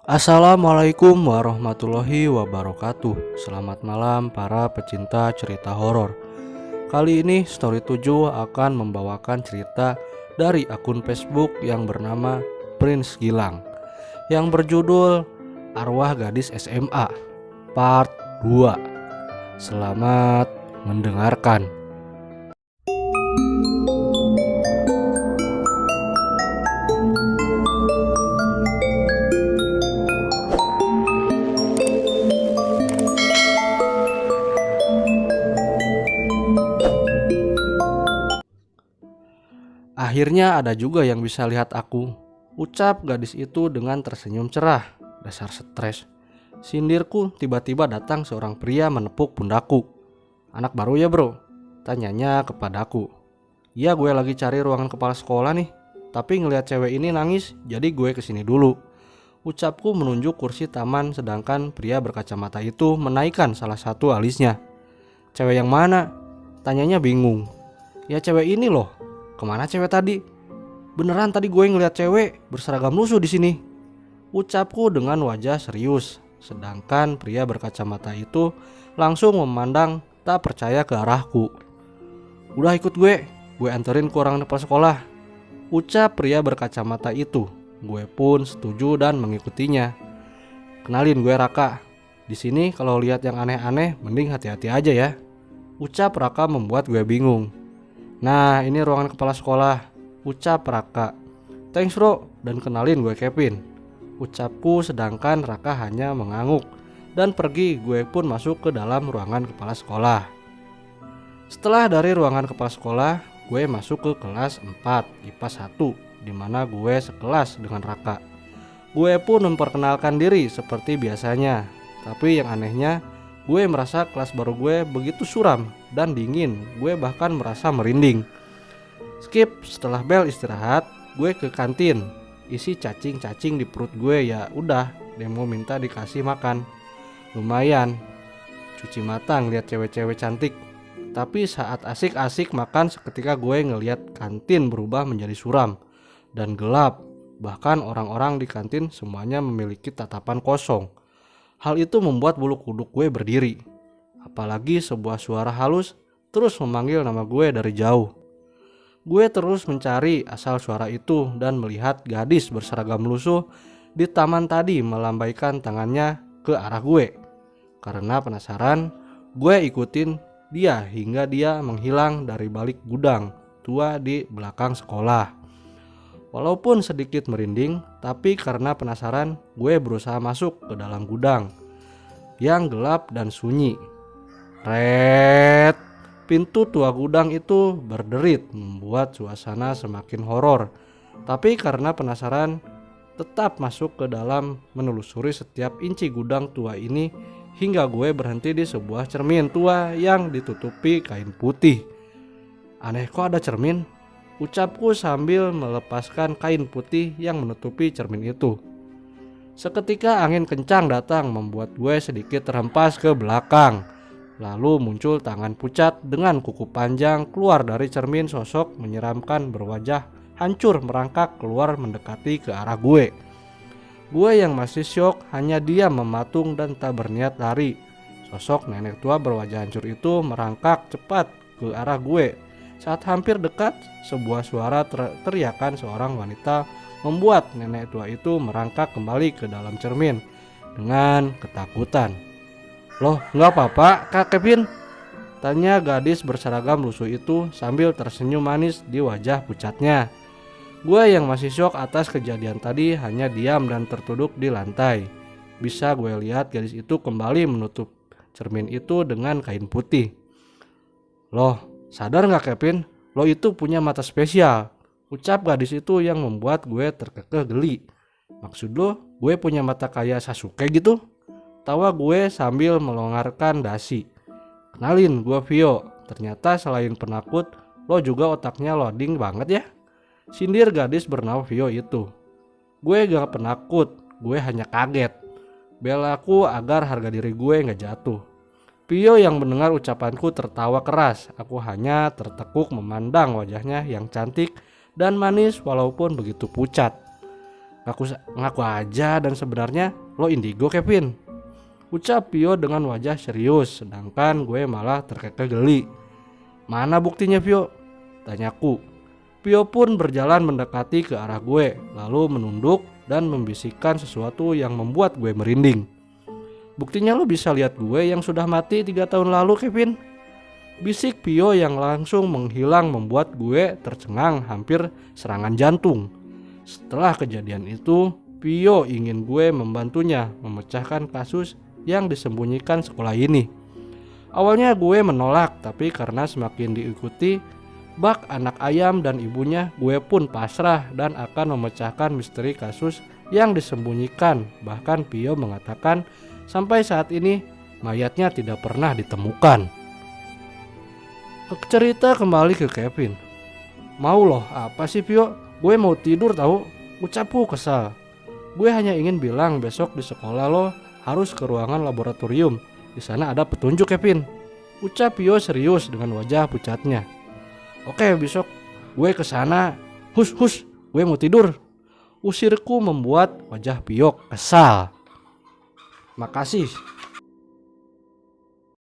Assalamualaikum warahmatullahi wabarakatuh. Selamat malam para pecinta cerita horor. Kali ini Story 7 akan membawakan cerita dari akun Facebook yang bernama Prince Gilang yang berjudul Arwah Gadis SMA Part 2. Selamat mendengarkan. Akhirnya ada juga yang bisa lihat aku, ucap gadis itu dengan tersenyum cerah. Dasar stres. Sindirku, tiba-tiba datang seorang pria menepuk pundakku. Anak baru ya bro? Tanyanya kepadaku. Iya, gue lagi cari ruangan kepala sekolah nih. Tapi ngelihat cewek ini nangis, jadi gue kesini dulu. Ucapku menunjuk kursi taman, sedangkan pria berkacamata itu menaikkan salah satu alisnya. Cewek yang mana? Tanyanya bingung. Ya cewek ini loh. Kemana cewek tadi? Beneran tadi gue ngeliat cewek berseragam lusuh di sini. Ucapku dengan wajah serius, sedangkan pria berkacamata itu langsung memandang tak percaya ke arahku. Udah ikut gue anterin ke ruangan kepala sekolah. Ucap pria berkacamata itu. Gue pun setuju dan mengikutinya. Kenalin, gue Raka. Di sini kalau lihat yang aneh-aneh mending hati-hati aja ya. Ucap Raka membuat gue bingung. Nah, ini ruangan kepala sekolah, ucap Raka. Thanks bro, dan kenalin gue Kevin. Ucapku, sedangkan Raka hanya mengangguk dan pergi. Gue pun masuk ke dalam ruangan kepala sekolah. Setelah dari ruangan kepala sekolah, gue masuk ke kelas 4 IPA 1, dimana gue sekelas dengan Raka. Gue pun memperkenalkan diri seperti biasanya, tapi yang anehnya gue merasa kelas baru gue begitu suram dan dingin. Gue bahkan merasa merinding. Skip, setelah bel istirahat, gue ke kantin. Isi cacing-cacing di perut gue, ya udah, demo minta dikasih makan. Lumayan, cuci mata ngeliat cewek-cewek cantik. Tapi saat asik-asik makan, seketika gue ngeliat kantin berubah menjadi suram dan gelap. Bahkan orang-orang di kantin semuanya memiliki tatapan kosong. Hal itu membuat bulu kuduk gue berdiri. Apalagi sebuah suara halus terus memanggil nama gue dari jauh. Gue terus mencari asal suara itu dan melihat gadis berseragam lusuh di taman tadi melambaikan tangannya ke arah gue. Karena penasaran, gue ikutin dia hingga dia menghilang dari balik gudang tua di belakang sekolah. Walaupun sedikit merinding, tapi karena penasaran, gue berusaha masuk ke dalam gudang yang gelap dan sunyi. Ret, pintu tua gudang itu berderit, membuat suasana semakin horor. Tapi karena penasaran, tetap masuk ke dalam, menelusuri setiap inci gudang tua ini hingga gue berhenti di sebuah cermin tua yang ditutupi kain putih. Aneh, kok ada cermin? Ucapku sambil melepaskan kain putih yang menutupi cermin itu. Seketika angin kencang datang membuat gue sedikit terhempas ke belakang. Lalu muncul tangan pucat dengan kuku panjang keluar dari cermin. Sosok menyeramkan berwajah hancur merangkak keluar mendekati ke arah gue. Gue yang masih syok hanya diam mematung dan tak berniat lari. Sosok nenek tua berwajah hancur itu merangkak cepat ke arah gue. Saat hampir dekat, sebuah suara teriakan seorang wanita membuat nenek tua itu merangkak kembali ke dalam cermin dengan ketakutan. Loh, nggak apa-apa Kak Kevin? Tanya gadis berseragam lusuh itu sambil tersenyum manis di wajah pucatnya. Gue yang masih syok atas kejadian tadi hanya diam dan tertunduk di lantai. Bisa gue lihat gadis itu kembali menutup cermin itu dengan kain putih. Loh, sadar gak Kevin? Lo itu punya mata spesial. Ucap gadis itu yang membuat gue terkekeh geli. Maksud lo, gue punya mata kayak Sasuke gitu? Tawa gue sambil melonggarkan dasi. Kenalin, gue Vio. Ternyata selain penakut, lo juga otaknya loading banget ya. Sindir gadis bernama Vio itu. Gue gak penakut, gue hanya kaget. Belaku agar harga diri gue gak jatuh. Vio yang mendengar ucapanku tertawa keras. Aku hanya tertekuk memandang wajahnya yang cantik dan manis walaupun begitu pucat. Ngaku aja dan sebenarnya lo indigo Kevin, ucap Pio dengan wajah serius, sedangkan gue malah terkekeh geli. Mana buktinya Pio? Tanyaku. Pio pun berjalan mendekati ke arah gue, lalu menunduk dan membisikkan sesuatu yang membuat gue merinding. Buktinya lo bisa lihat gue yang sudah mati 3 tahun lalu Kevin, bisik Pio yang langsung menghilang membuat gue tercengang hampir serangan jantung. Setelah kejadian itu, Pio ingin gue membantunya memecahkan kasus yang disembunyikan sekolah ini. Awalnya gue menolak, tapi karena semakin diikuti bak anak ayam dan ibunya, gue pun pasrah dan akan memecahkan misteri kasus yang disembunyikan. Bahkan Pio mengatakan sampai saat ini mayatnya tidak pernah ditemukan. Cerita kembali ke Kevin. Mau loh apa sih Pio? Gue mau tidur tahu, ucapku kesal. Gue hanya ingin bilang besok di sekolah lo harus ke ruangan laboratorium. Di sana ada petunjuk Kevin, ucap Pio serius dengan wajah pucatnya. Oke besok gue ke sana. Hus, gue mau tidur. Usirku membuat wajah Pio kesal. Makasih